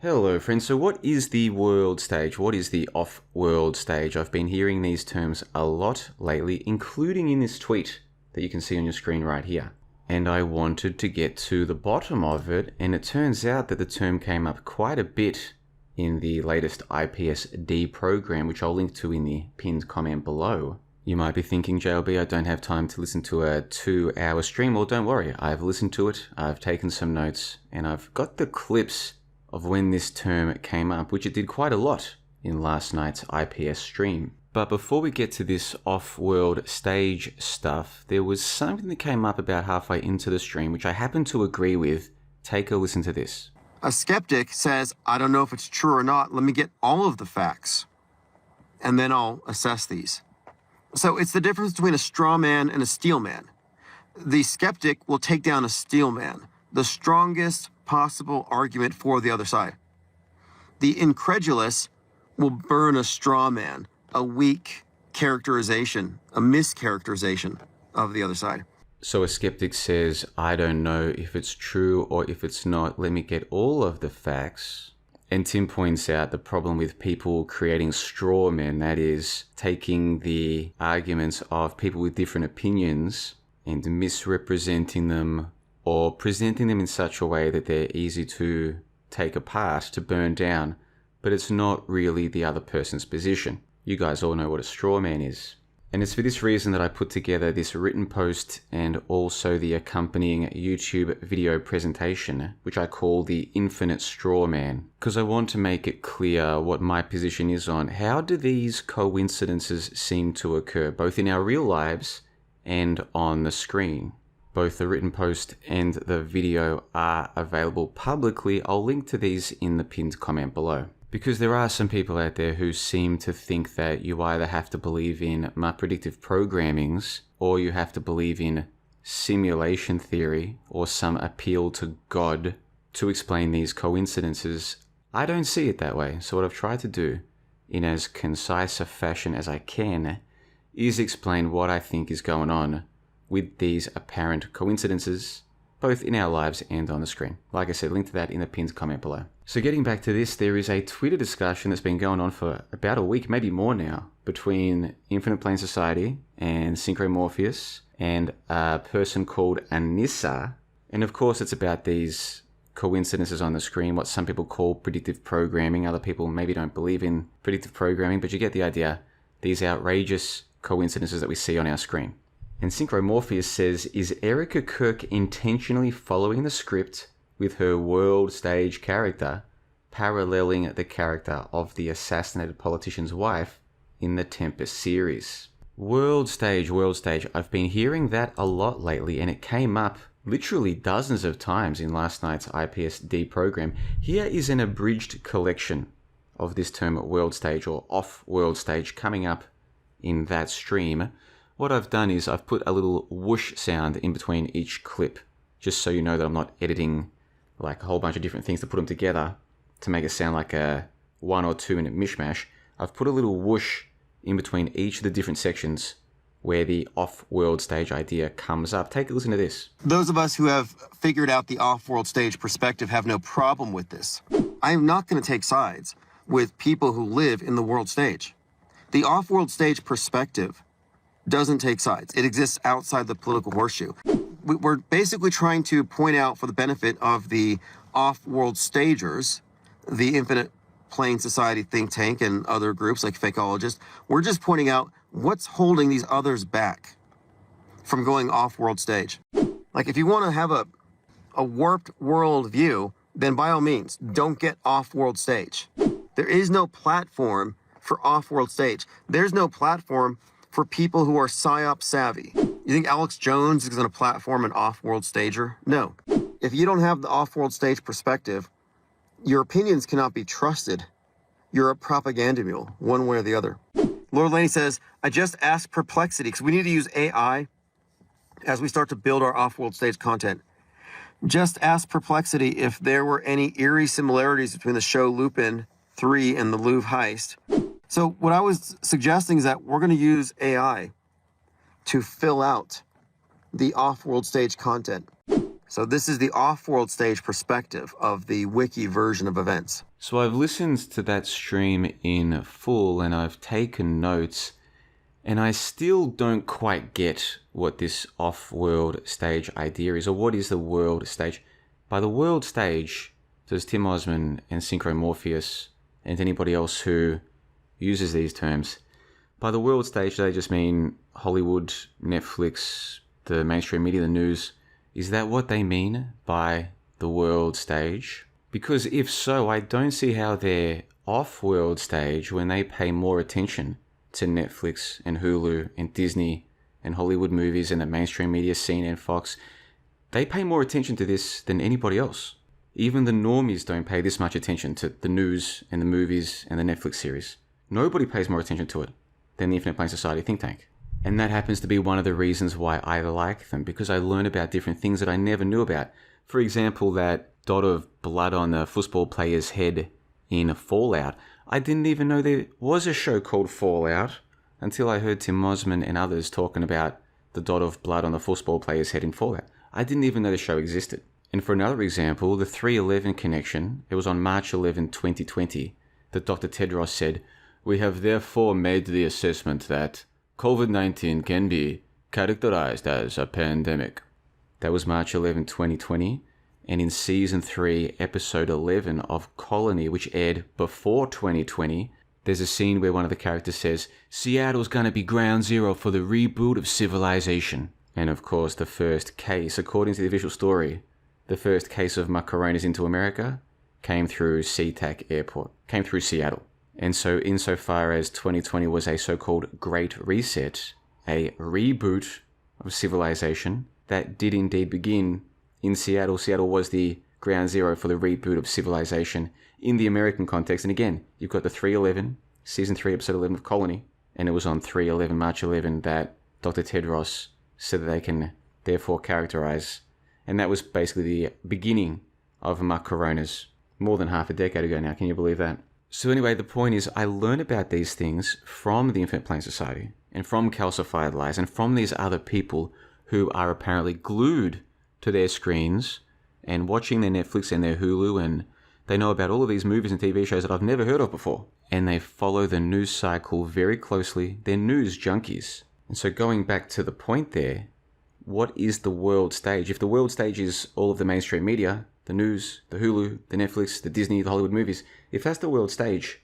Hello friends, so what is the world stage? What is the off-world stage? I've been hearing these terms a lot lately, including in this tweet that you can see on your screen right here. And I wanted to get to the bottom of it, and it turns out that the term came up quite a bit in the latest IPS-D program, which I'll link to in the pinned comment below. You might be thinking, JLB, I don't have time to listen to a 2-hour stream. Well, don't worry, I've listened to it, I've taken some notes, and I've got the clips of when this term came up, which it did quite a lot in last night's IPS stream. But before we get to this off-world stage stuff, there was something that came up about halfway into the stream, which I happen to agree with. Take a listen to this. A skeptic says, I don't know if it's true or not. Let me get all of the facts, and then I'll assess these. So it's the difference between a straw man and a steel man. The skeptic will take down a steel man, the strongest possible argument for the other side. The incredulous will burn a straw man, a weak characterization, a mischaracterization of the other side. So a skeptic says, I don't know if it's true or if it's not. Let me get all of the facts. And Tim points out the problem with people creating straw men, that is, taking the arguments of people with different opinions and misrepresenting them or presenting them in such a way that they're easy to take apart, to burn down, but it's not really the other person's position. You guys all know what a straw man is. And it's for this reason that I put together this written post and also the accompanying YouTube video presentation, which I call the Infinite Straw Man, because I want to make it clear what my position is on how do these coincidences seem to occur, both in our real lives and on the screen. Both the written post and the video are available publicly. I'll link to these in the pinned comment below. Because there are some people out there who seem to think that you either have to believe in my predictive programmings or you have to believe in simulation theory or some appeal to God to explain these coincidences. I don't see it that way. So what I've tried to do in as concise a fashion as I can is explain what I think is going on with these apparent coincidences, both in our lives and on the screen. Like I said, link to that in the pinned comment below. So getting back to this, there is a Twitter discussion that's been going on for about a week, maybe more now, between Infinite Plane Society and Synchromorpheus and a person called Anissa. And of course, it's about these coincidences on the screen, what some people call predictive programming. Other people maybe don't believe in predictive programming, but you get the idea. These outrageous coincidences that we see on our screen. And Synchromorpheus says, is Erica Kirk intentionally following the script with her world stage character, paralleling the character of the assassinated politician's wife in the Tempest series? World stage. I've been hearing that a lot lately, and it came up literally dozens of times in last night's IPS-D program. Here is an abridged collection of this term world stage or off-world stage coming up in that stream. What I've done is I've put a little whoosh sound in between each clip, just so you know that I'm not editing like a whole bunch of different things to put them together to make it sound like a 1 or 2 minute mishmash. I've put a little whoosh in between each of the different sections where the off-world stage idea comes up. Take a listen to this. Those of us who have figured out the off-world stage perspective have no problem with this. I am not going to take sides with people who live in the world stage. The off-world stage perspective doesn't take sides. It exists outside the political horseshoe. We're basically trying to point out, for the benefit of the off-world stagers, the Infinite Plane Society think tank and other groups like Fakeologists, we're just pointing out what's holding these others back from going off-world stage. Like, if you want to have a warped world view, then by all means, don't get off-world stage. There is no platform for off-world stage. There's no platform for people who are PSYOP savvy. You think Alex Jones is going to platform an off-world stager? No. If you don't have the off-world stage perspective, your opinions cannot be trusted. You're a propaganda mule, one way or the other. Lord Laney says, I just asked Perplexity, because we need to use AI as we start to build our off-world stage content. Just ask Perplexity if there were any eerie similarities between the show Lupin 3 and the Louvre heist. So what I was suggesting is that we're going to use AI to fill out the off-world stage content. So this is the off-world stage perspective of the wiki version of events. So I've listened to that stream in full and I've taken notes, and I still don't quite get what this off-world stage idea is, or what is the world stage. By the world stage, does Tim Osman and Synchro Morpheus and anybody else who uses these terms, by the world stage, they just mean Hollywood, Netflix, the mainstream media, the news. Is that what they mean by the world stage? Because if so, I don't see how their off-world stage, when they pay more attention to Netflix and Hulu and Disney and Hollywood movies and the mainstream media, CNN, Fox, they pay more attention to this than anybody else. Even the normies don't pay this much attention to the news and the movies and the Netflix series. Nobody pays more attention to it than the Infinite Plane Society think tank. And that happens to be one of the reasons why I like them, because I learn about different things that I never knew about. For example, that dot of blood on the football player's head in Fallout. I didn't even know there was a show called Fallout until I heard Tim Osman and others talking about the dot of blood on the football player's head in Fallout. I didn't even know the show existed. And for another example, the 3/11 connection, it was on March 11, 2020, that Dr. Tedros said, "We have therefore made the assessment that COVID-19 can be characterized as a pandemic." That was March 11, 2020. And in Season 3, Episode 11 of Colony, which aired before 2020, there's a scene where one of the characters says, "Seattle's gonna be ground zero for the reboot of civilization." And of course, the first case, according to the official story, the first case of Macaronas into America came through SeaTac Airport, came through Seattle. And so insofar as 2020 was a so-called Great Reset, a reboot of civilization, that did indeed begin in Seattle. Seattle was the ground zero for the reboot of civilization in the American context. And again, you've got the 3/11, Season 3, Episode 11 of Colony, and it was on 3/11, March 11, that Dr. Tedros said that they can therefore characterize. And that was basically the beginning of Macaronas more than half a decade ago now. Can you believe that? So anyway, the point is, I learn about these things from the Infinite Plane Society and from Calcified Lies and from these other people who are apparently glued to their screens and watching their Netflix and their Hulu, and they know about all of these movies and TV shows that I've never heard of before. And they follow the news cycle very closely. They're news junkies. And so going back to the point there, what is the world stage? If the world stage is all of the mainstream media, the news, the Hulu, the Netflix, the Disney, the Hollywood movies, if that's the world stage,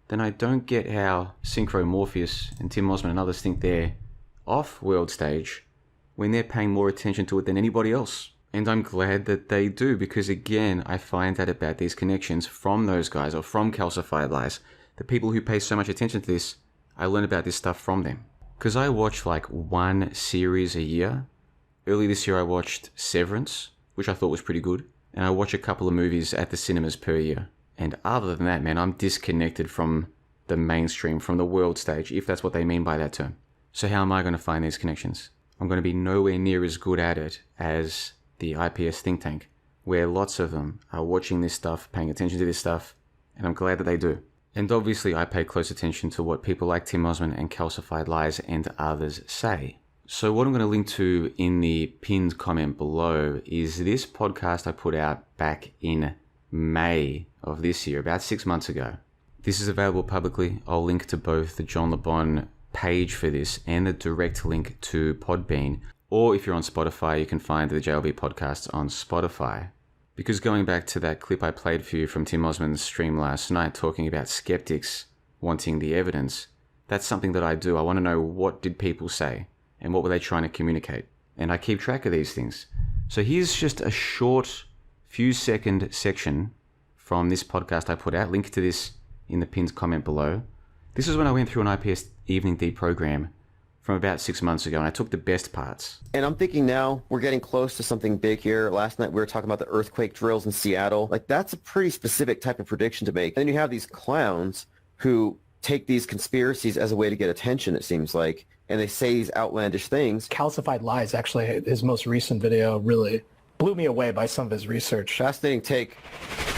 then I don't get how Synchro Morpheus and Tim Osman and others think they're off world stage when they're paying more attention to it than anybody else. And I'm glad that they do, because again, I find out about these connections from those guys, or from Calcified Lies. The people who pay so much attention to this, I learn about this stuff from them. Because I watch like one series a year. Early this year I watched Severance, which I thought was pretty good. And I watch a couple of movies at the cinemas per year. And other than that, man, I'm disconnected from the mainstream, from the world stage, if that's what they mean by that term. So how am I going to find these connections? I'm going to be nowhere near as good at it as the IPS think tank, where lots of them are watching this stuff, paying attention to this stuff, and I'm glad that they do. And obviously I pay close attention to what people like Tim Osman and Calcified Lies and others say. So what I'm going to link to in the pinned comment below is this podcast I put out back in May of this year, about 6 months ago. This is available publicly. I'll link to both the John LeBon page for this and the direct link to Podbean. Or if you're on Spotify, you can find the JLB podcast on Spotify. Because going back to that clip I played for you from Tim Osman's stream last night talking about skeptics wanting the evidence, that's something that I do. I want to know, what did people say and what were they trying to communicate? And I keep track of these things. So here's just a short few second section from this podcast I put out. Link to this in the pinned comment below. This is when I went through an IPS Evening D program from about 6 months ago, and I took the best parts. And I'm thinking now we're getting close to something big here. Last night we were talking about the earthquake drills in Seattle. Like, that's a pretty specific type of prediction to make. And then you have these clowns who take these conspiracies as a way to get attention, it seems like, and they say these outlandish things. Calcified Lies, actually, his most recent video really blew me away by some of his research. Fascinating take.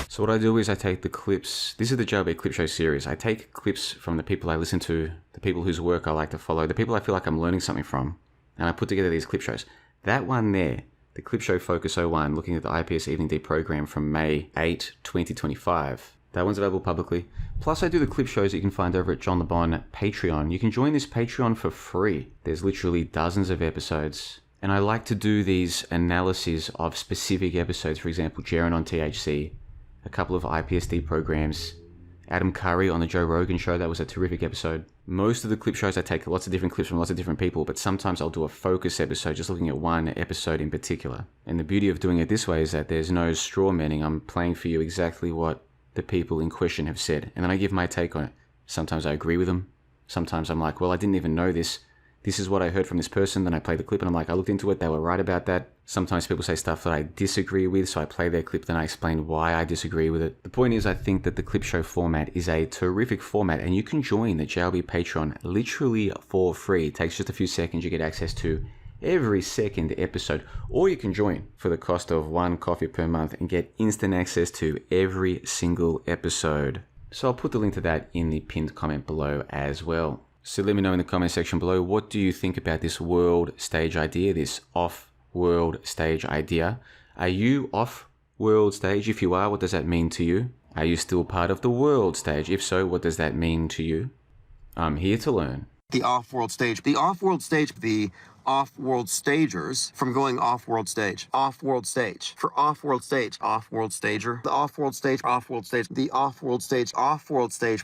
So what I do is I take the clips. This is the JLB Clip Show series. I take clips from the people I listen to, the people whose work I like to follow, the people I feel like I'm learning something from, and I put together these clip shows. That one there, The Clip Show Focus 01, looking at the IPS Evening D program from May 8, 2025. That one's available publicly. Plus, I do the clip shows that you can find over at John LeBon Patreon. You can join this Patreon for free. There's literally dozens of episodes. And I like to do these analyses of specific episodes. For example, Jaron on THC, a couple of IPSD programs, Adam Curry on the Joe Rogan show. That was a terrific episode. Most of the clip shows, I take lots of different clips from lots of different people, but sometimes I'll do a focus episode just looking at one episode in particular. And the beauty of doing it this way is that there's no straw manning. I'm playing for you exactly what the people in question have said, and then I give my take on it. Sometimes I agree with them. Sometimes I'm like, well, I didn't even know this. This is what I heard from this person. Then I play the clip and I'm like, I looked into it. They were right about that. Sometimes people say stuff that I disagree with, so I play their clip, then I explain why I disagree with it. The point is, I think that the clip show format is a terrific format, and you can join the JLB Patreon literally for free. It takes just a few seconds. You get access to every second episode, or you can join for the cost of $1 coffee per month and get instant access to every single episode. So I'll put the link to that in the pinned comment below as well. So let me know in the comment section below, what do you think about this world stage idea, this off-world stage idea? Are you off-world stage? If you are, what does that mean to you? Are you still part of the world stage? If so, what does that mean to you? I'm here to learn. The off-world stage. The off-world stage, the off-world stagers from going off-world stage. Off-world stage. For off-world stage. Off-world stager. The off-world stage. Off-world stage. The off-world stage. Off-world stage.